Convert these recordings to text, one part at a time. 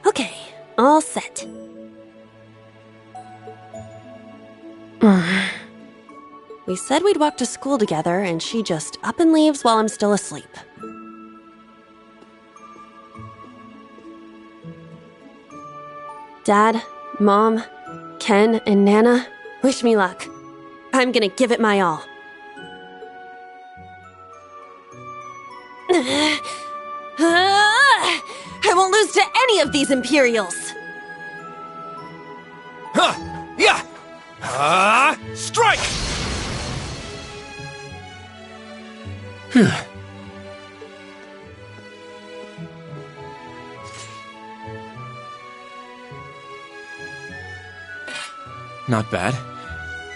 Okay, all set. We said we'd walk to school together, and she just up and leaves while I'm still asleep. Dad, Mom, Ken, and Nana, wish me luck. I'm gonna give it my all. I won't lose to any of these Imperials! Strike! Not bad.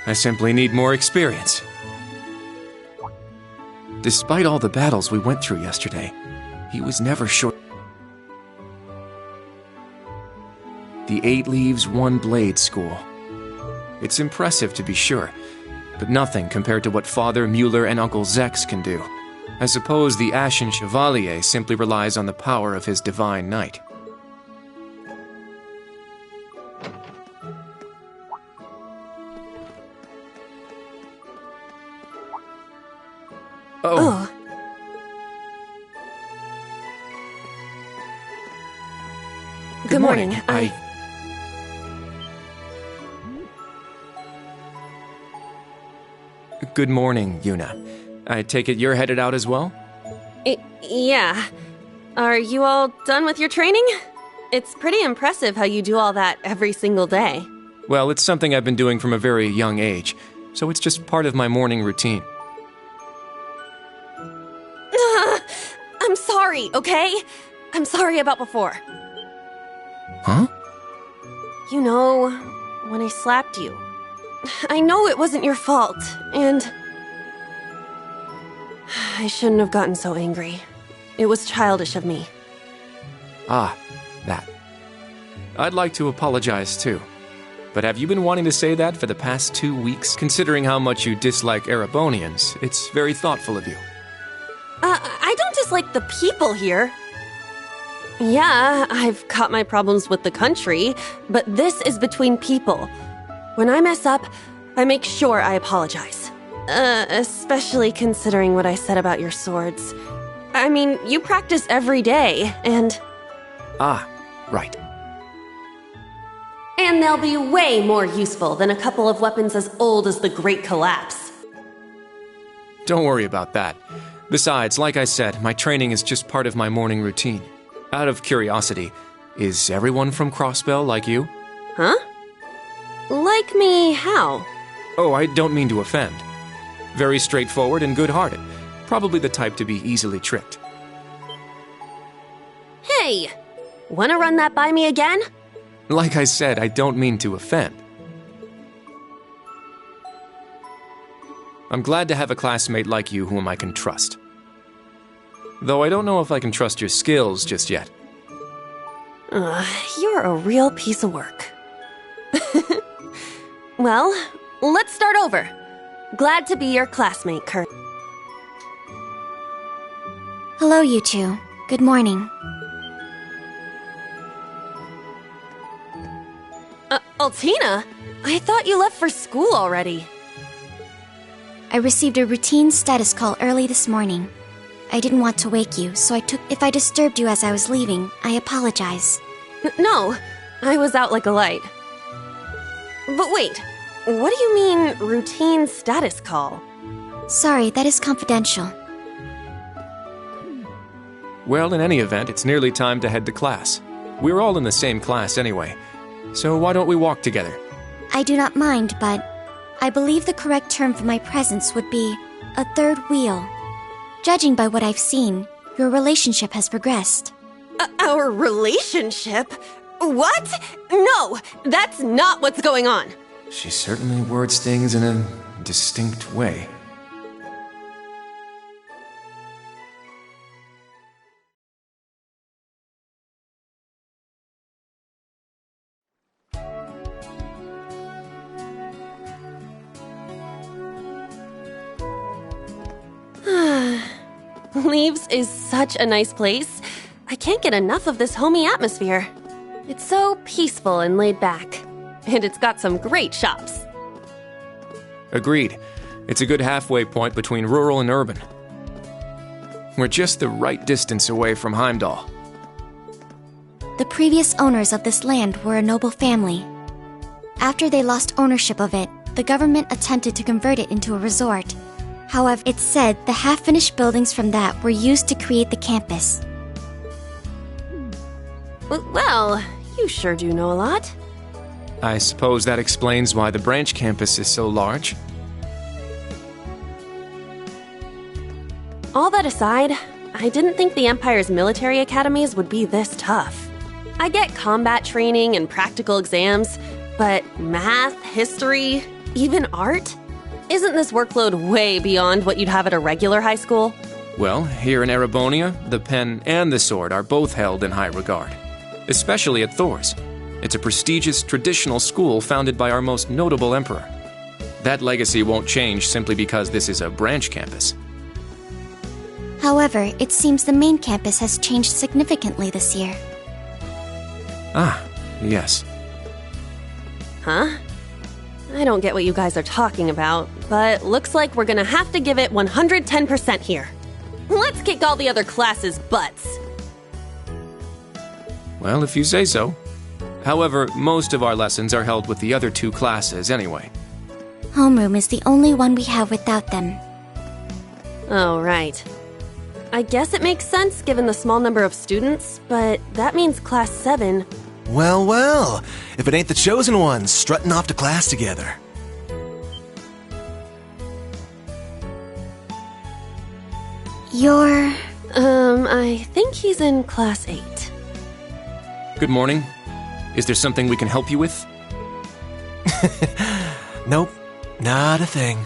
I simply need more experience. Despite all the battles we went through yesterday, he was never short. The 8 Leaves, 1 Blade School. It's impressive to be sure, but nothing compared to what Father Mueller and Uncle Zex can do. I suppose the Ashen Chevalier simply relies on the power of his divine knight. Oh. Good morning. Good morning, Yuna. I take it you're headed out as well? Yeah. Are you all done with your training? It's pretty impressive how you do all that every single day. Well, it's something I've been doing from a very young age, so it's just part of my morning routine. I'm sorry, okay? I'm sorry about before. Huh? You know, when I slapped you. I know it wasn't your fault, and I shouldn't have gotten so angry. It was childish of me. Ah, that. I'd like to apologize too. But have you been wanting to say that for the past 2 weeks? Considering how much you dislike Erebonians, it's very thoughtful of you. I don't dislike the people here. Yeah, I've got my problems with the country, but this is between people. When I mess up, I make sure I apologize. Especially considering what I said about your swords. I mean, you practice every day, and... Ah, right. And they'll be way more useful than a couple of weapons as old as the Great Collapse. Don't worry about that. Besides, like I said, my training is just part of my morning routine. Out of curiosity, is everyone from Crossbell like you? Huh? Like me how? Oh, I don't mean to offend. Very straightforward and good-hearted. Probably the type to be easily tricked. Hey! Wanna run that by me again? Like I said, I don't mean to offend. I'm glad to have a classmate like you whom I can trust. though I don't know if I can trust your skills just yet. You're a real piece of work. Well, let's start over. Glad to be your classmate, Kurt. Hello, you two. Good morning. Altina? I thought you left for school already. I received a routine status call early this morning. I didn't want to wake you, so if I disturbed you as I was leaving, I apologize. No, I was out like a light. But wait, what do you mean, routine status call? Sorry, that is confidential. Well, in any event, it's nearly time to head to class. We're all in the same class anyway, so why don't we walk together? I do not mind, but I believe the correct term for my presence would be a third wheel. Judging by what I've seen, your relationship has progressed. Our relationship? What? No, that's not what's going on. She certainly words things in a distinct way. Leaves is such a nice place. I can't get enough of this homey atmosphere. It's so peaceful and laid back. And it's got some great shops. Agreed. It's a good halfway point between rural and urban. We're just the right distance away from Heimdall. The previous owners of this land were a noble family. After they lost ownership of it, the government attempted to convert it into a resort. However, it's said the half-finished buildings from that were used to create the campus. Well, you sure do know a lot. I suppose that explains why the branch campus is so large. All that aside, I didn't think the Empire's military academies would be this tough. I get combat training and practical exams, but math, history, even art? Isn't this workload way beyond what you'd have at a regular high school? Well, here in Erebonia, the pen and the sword are both held in high regard, especially at Thor's. It's a prestigious traditional school founded by our most notable emperor. That legacy won't change simply because this is a branch campus. However, it seems the main campus has changed significantly this year. Ah, yes. Huh? I don't get what you guys are talking about, but looks like we're gonna have to give it 110% here. Let's kick all the other classes' butts. Well, if you say so. However, most of our lessons are held with the other two classes anyway. Homeroom is the only one we have without them. Oh, right. I guess it makes sense given the small number of students, but that means Class 7... Well, well, if it ain't the chosen ones strutting off to class together. You're... I think he's in Class 8. Good morning. Is there something we can help you with? Nope, not a thing.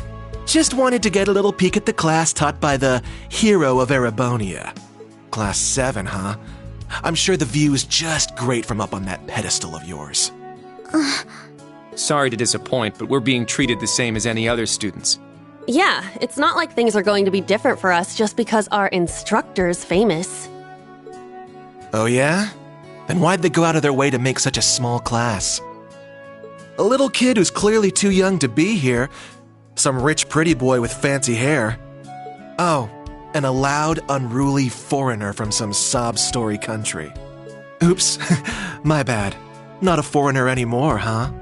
Just wanted to get a little peek at the class taught by the hero of Erebonia. Class 7, huh? I'm sure the view is just great from up on that pedestal of yours. Sorry to disappoint, but we're being treated the same as any other students. Yeah, it's not like things are going to be different for us just because our instructor's famous. Oh yeah? Then why'd they go out of their way to make such a small class? A little kid who's clearly too young to be here. Some rich pretty boy with fancy hair. Oh, and a loud, unruly foreigner from some sob-story country. Oops, my bad. Not a foreigner anymore, huh?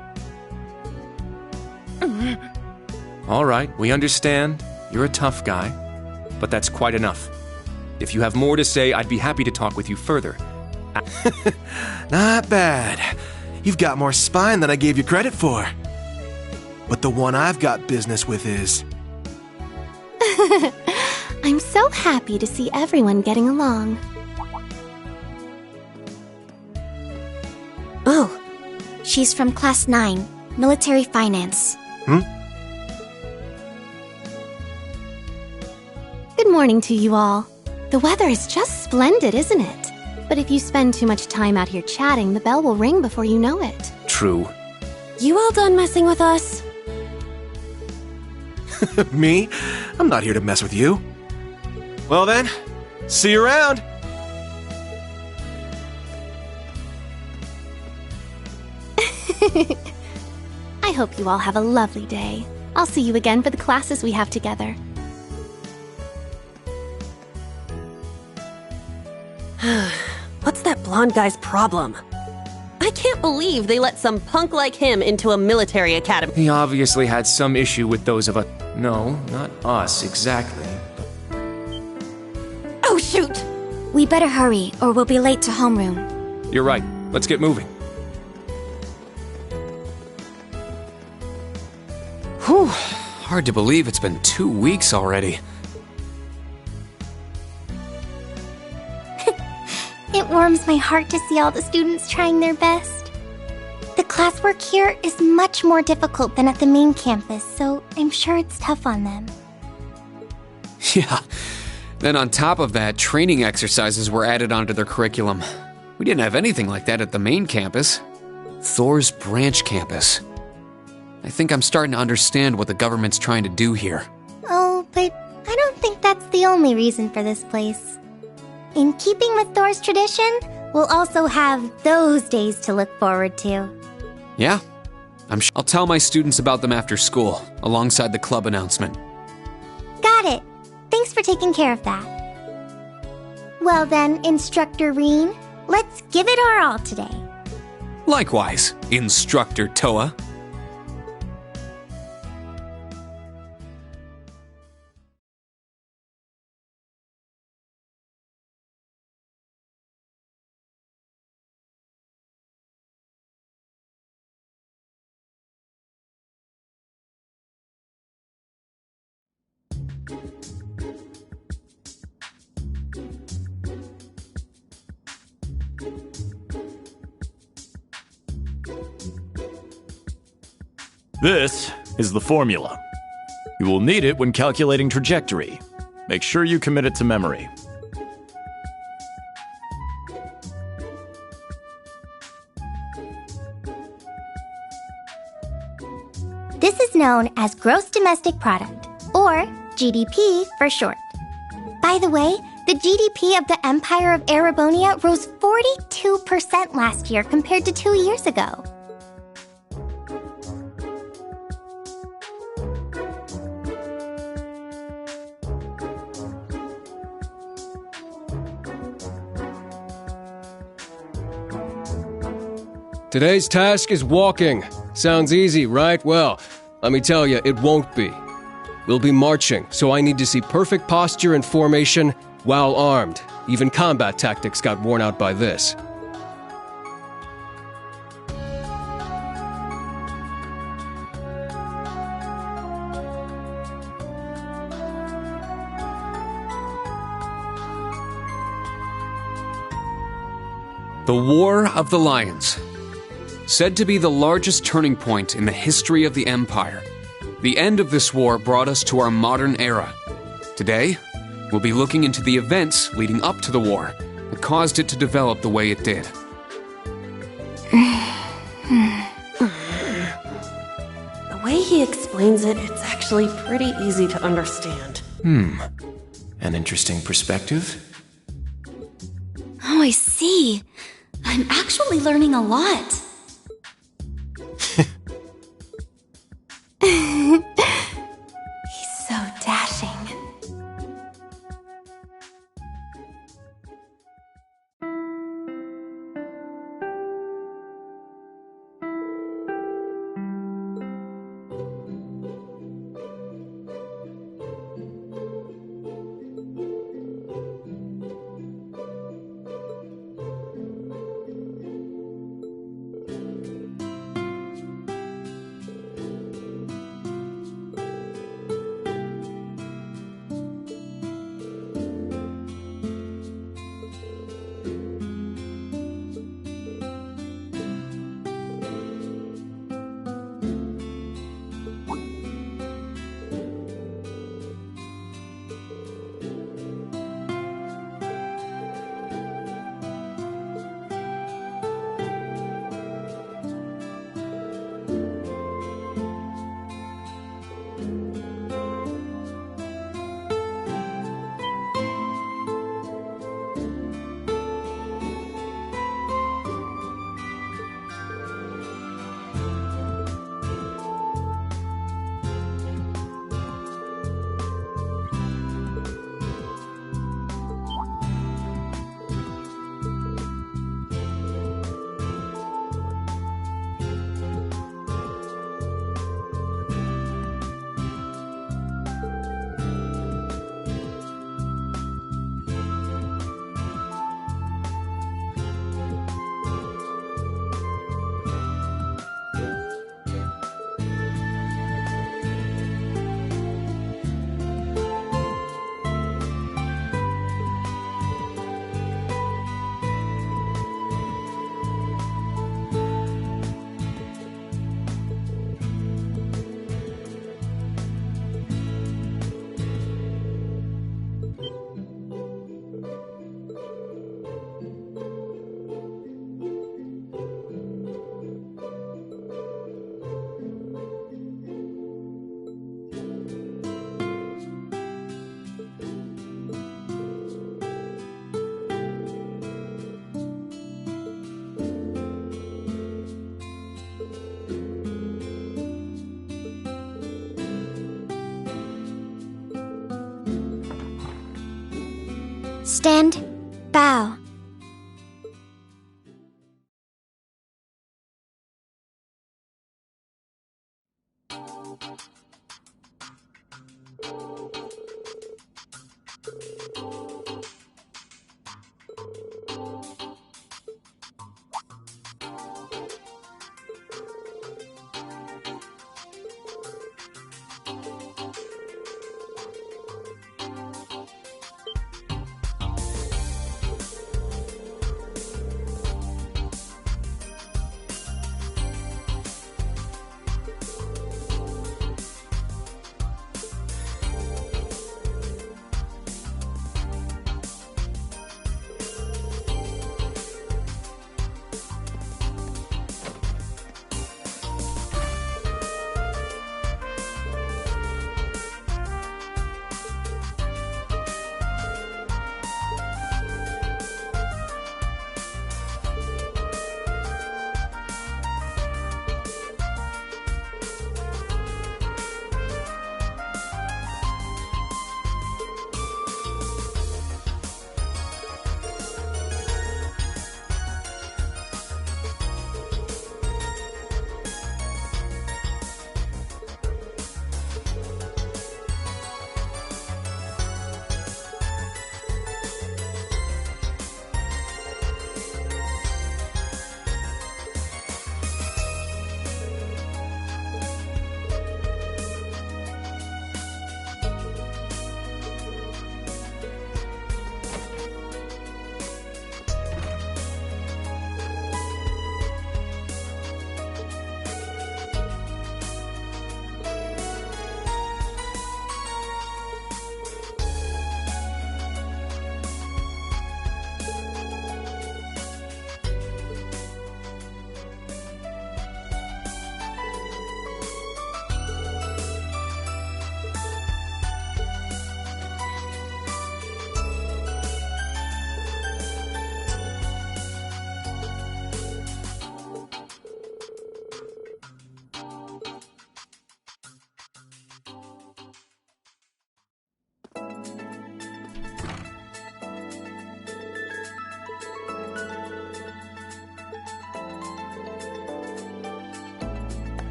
All right, we understand. You're a tough guy. But that's quite enough. If you have more to say, I'd be happy to talk with you further. Not bad. You've got more spine than I gave you credit for. But the one I've got business with is... I'm so happy to see everyone getting along. Oh. She's from Class 9, Military Finance. Good morning to you all. The weather is just splendid, isn't it? But if you spend too much time out here chatting, the bell will ring before you know it. True. You all done messing with us? Me? I'm not here to mess with you. Well then, see you around. I hope you all have a lovely day. I'll see you again for the classes we have together. What's that blonde guy's problem? I can't believe they let some punk like him into a military academy. He obviously had some issue with those of us. No, not us exactly. Oh, shoot! We better hurry, or we'll be late to homeroom. You're right. Let's get moving. Whew. Hard to believe it's been 2 weeks already. It warms my heart to see all the students trying their best. The classwork here is much more difficult than at the main campus, so I'm sure it's tough on them. Yeah. Then on top of that, training exercises were added onto their curriculum. We didn't have anything like that at the main campus. Thor's branch campus. I think I'm starting to understand what the government's trying to do here. Oh, but I don't think that's the only reason for this place. In keeping with Thor's tradition, we'll also have those days to look forward to. Yeah, I'll tell my students about them after school, alongside the club announcement. Got it. Thanks for taking care of that. Well then, Instructor Reen, let's give it our all today. Likewise, Instructor Toa. This is the formula. You will need it when calculating trajectory. Make sure you commit it to memory. This is known as Gross Domestic Product, or GDP for short. By the way, the GDP of the Empire of Erebonia rose 42% last year compared to 2 years ago. Today's task is walking. Sounds easy, right? Well, let me tell you, it won't be. We'll be marching, so I need to see perfect posture and formation while armed. Even combat tactics got worn out by this. The War of the Lions. Said to be the largest turning point in the history of the Empire. The end of this war brought us to our modern era. Today, we'll be looking into the events leading up to the war that caused it to develop the way it did. The way he explains it, it's actually pretty easy to understand. An interesting perspective. Oh, I see. I'm actually learning a lot. He's so dashing. Stand, bow.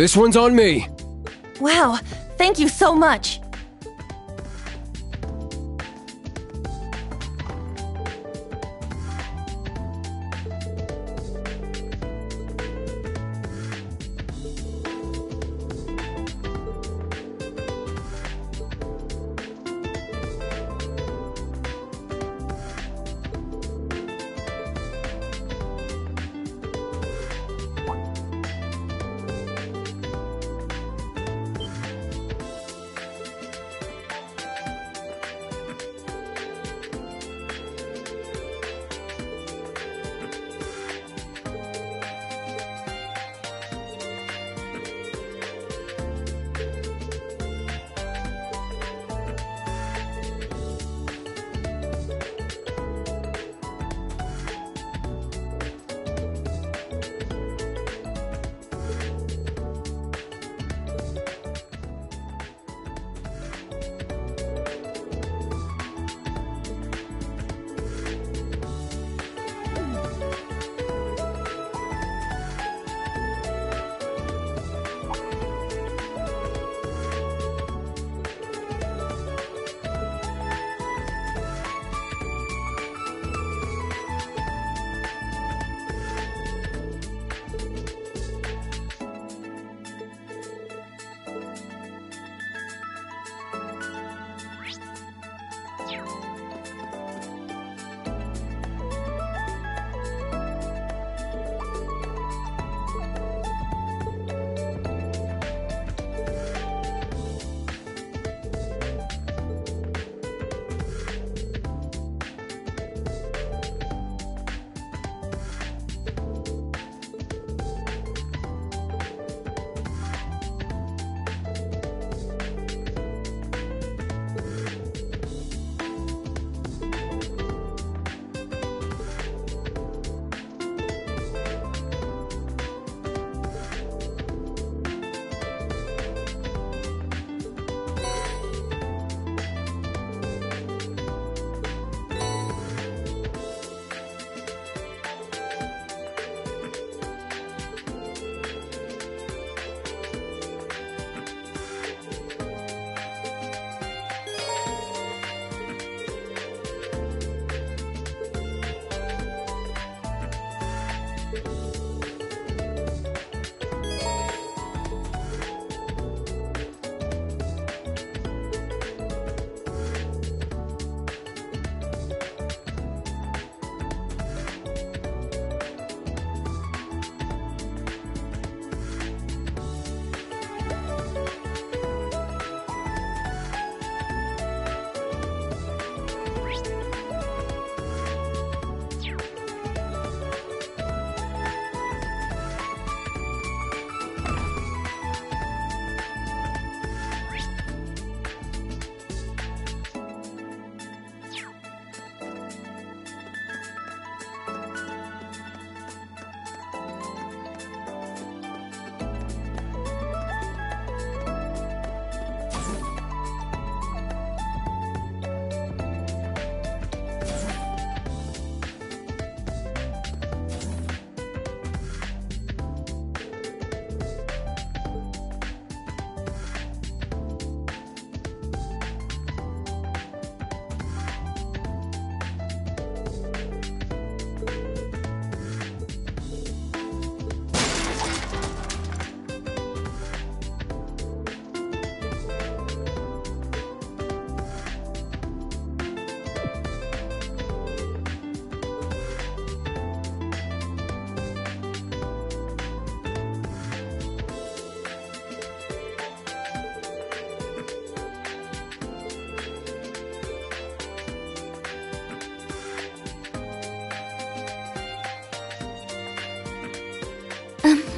This one's on me. Wow, thank you so much.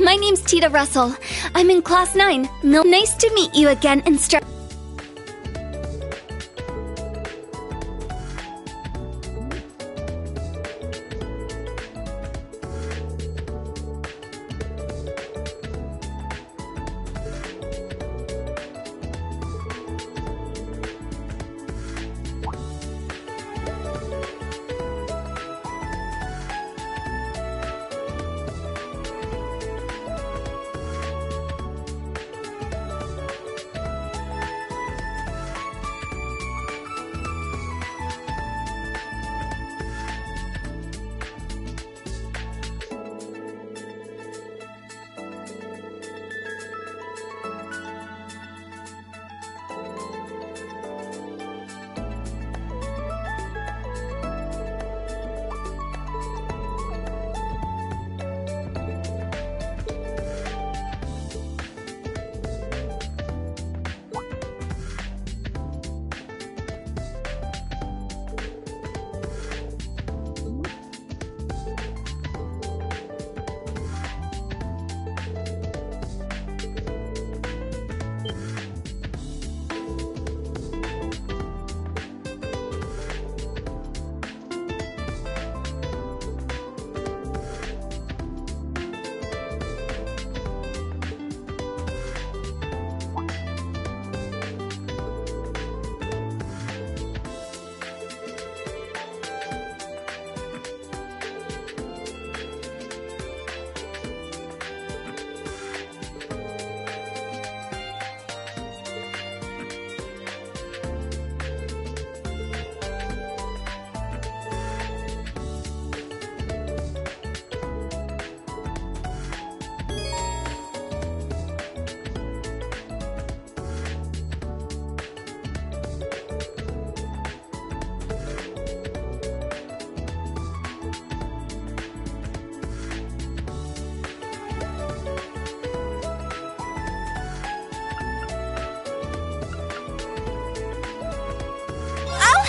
My name's Tita Russell. I'm in Class 9. Nice to meet you again, Instructor.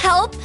help?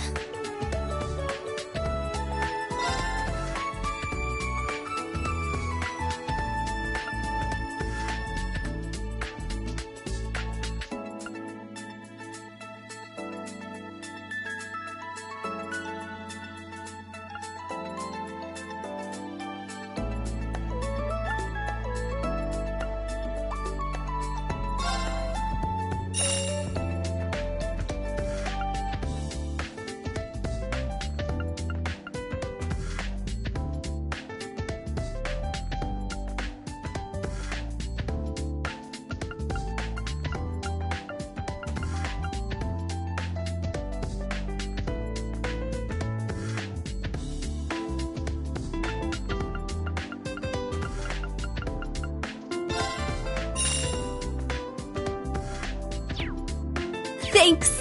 Thanks.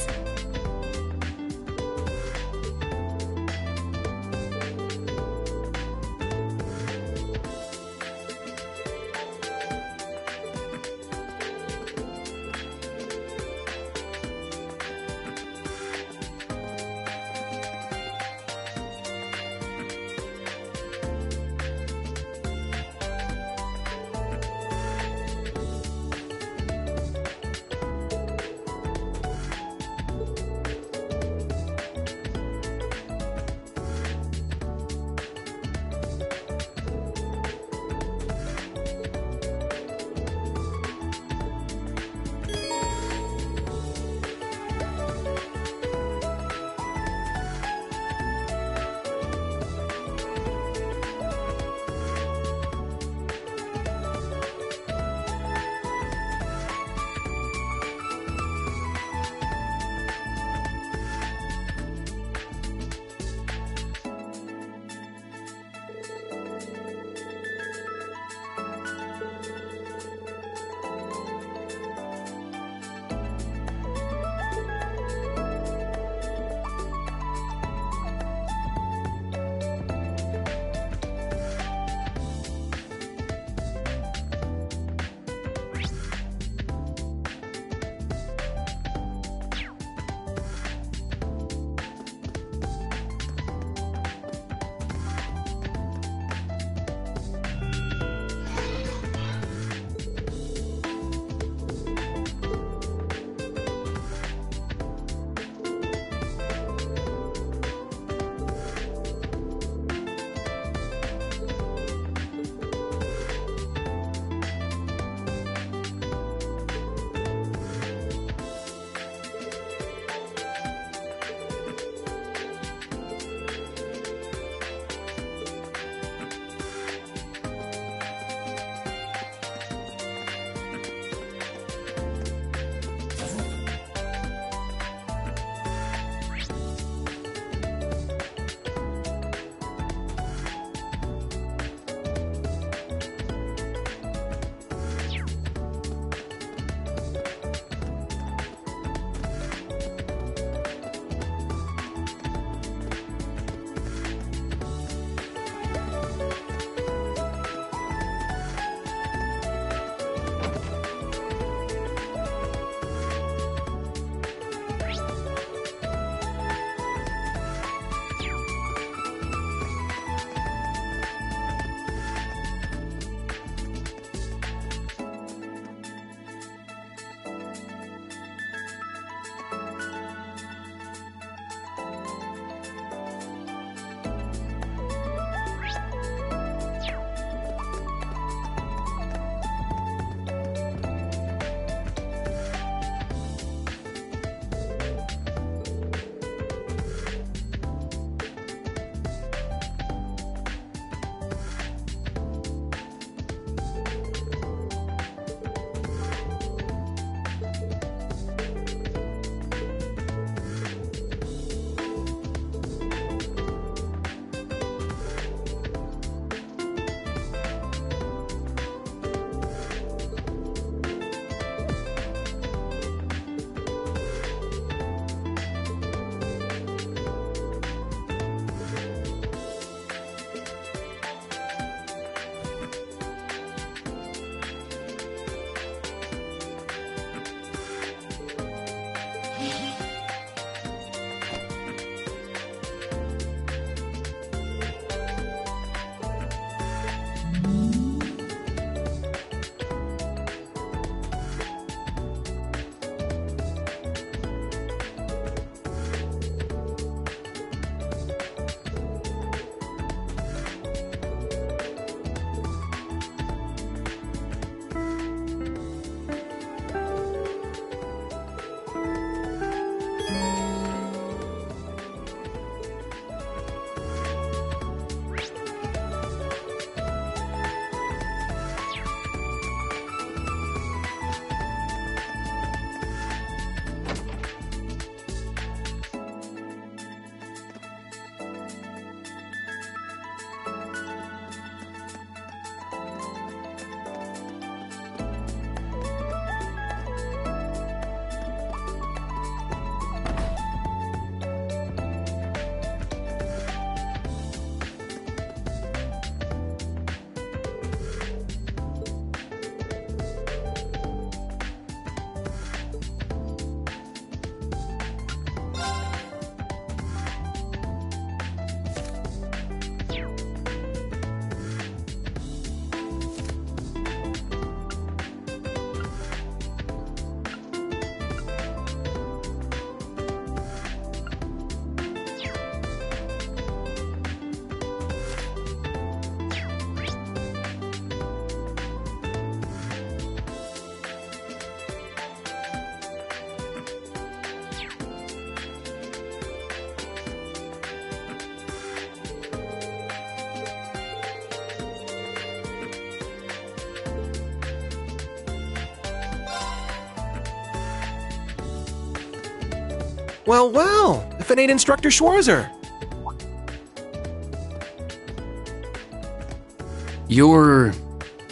Well, if it ain't Instructor Schwarzer.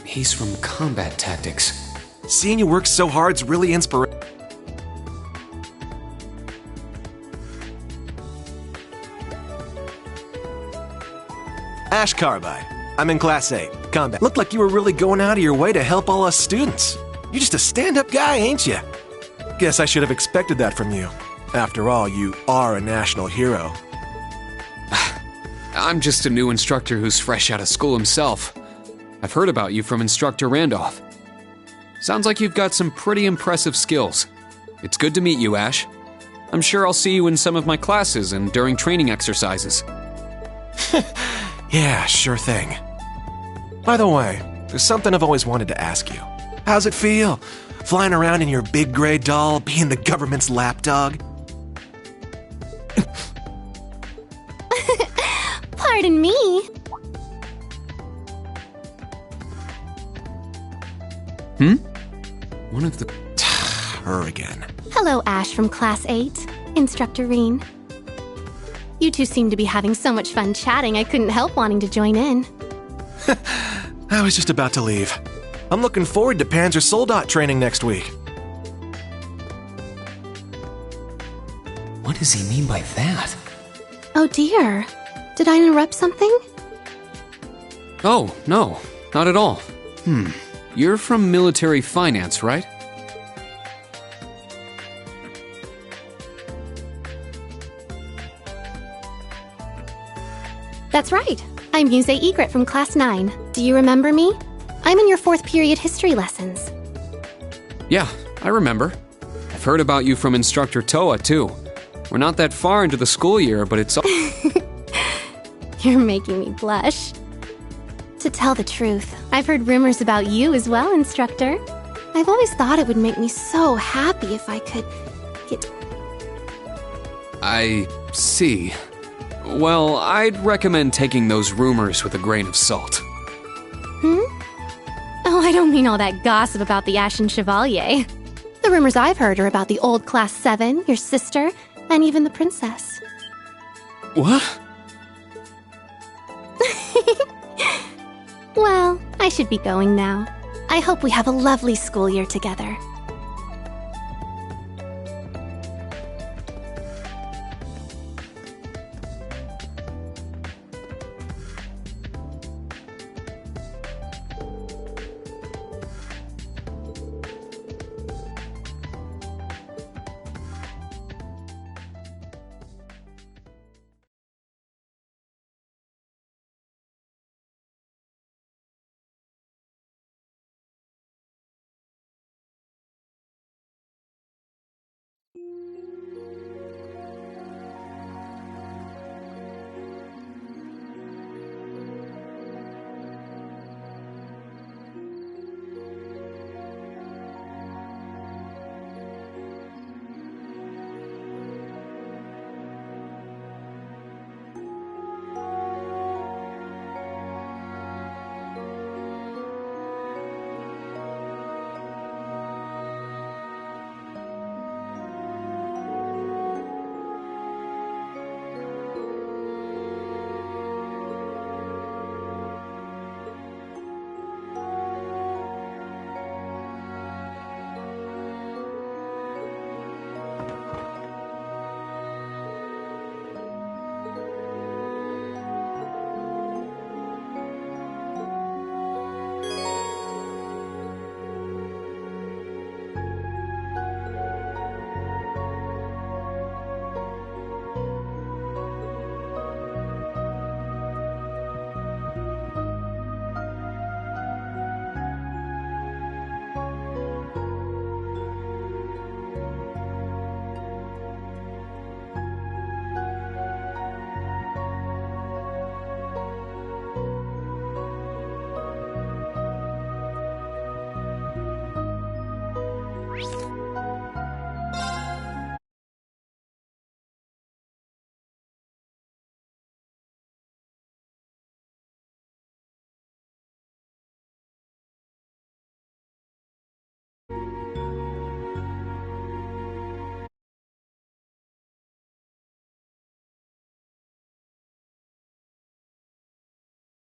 He's from combat tactics. Seeing you work so hard's really inspirational. Ash Carbide. I'm in Class 8, Combat. Looked like you were really going out of your way to help all us students. You're just a stand-up guy, ain't you? Guess I should have expected that from you. After all, you are a national hero. I'm just a new instructor who's fresh out of school himself. I've heard about you from Instructor Randolph. Sounds like you've got some pretty impressive skills. It's good to meet you, Ash. I'm sure I'll see you in some of my classes and during training exercises. Yeah, sure thing. By the way, there's something I've always wanted to ask you. How's it feel, flying around in your big gray doll, being the government's lapdog? Pardon me. One of the... Her again. Hello, Ash from Class 8. Instructor Reen. You two seem to be having so much fun chatting, I couldn't help wanting to join in. I was just about to leave. I'm looking forward to Panzer Soldat training next week. What does he mean by that? Oh dear. Did I interrupt something? Oh, no, not at all. You're from military finance, right? That's right. I'm Muse Egret from Class 9. Do you remember me? I'm in your 4th period history lessons. Yeah, I remember. I've heard about you from Instructor Toa, too. We're not that far into the school year, but it's... You're making me blush. To tell the truth, I've heard rumors about you as well, Instructor. I've always thought it would make me so happy if I could get... I see. Well, I'd recommend taking those rumors with a grain of salt. Oh, I don't mean all that gossip about the Ashen Chevalier. The rumors I've heard are about the old Class 7, your sister, and even the princess. What? Well, I should be going now. I hope we have a lovely school year together.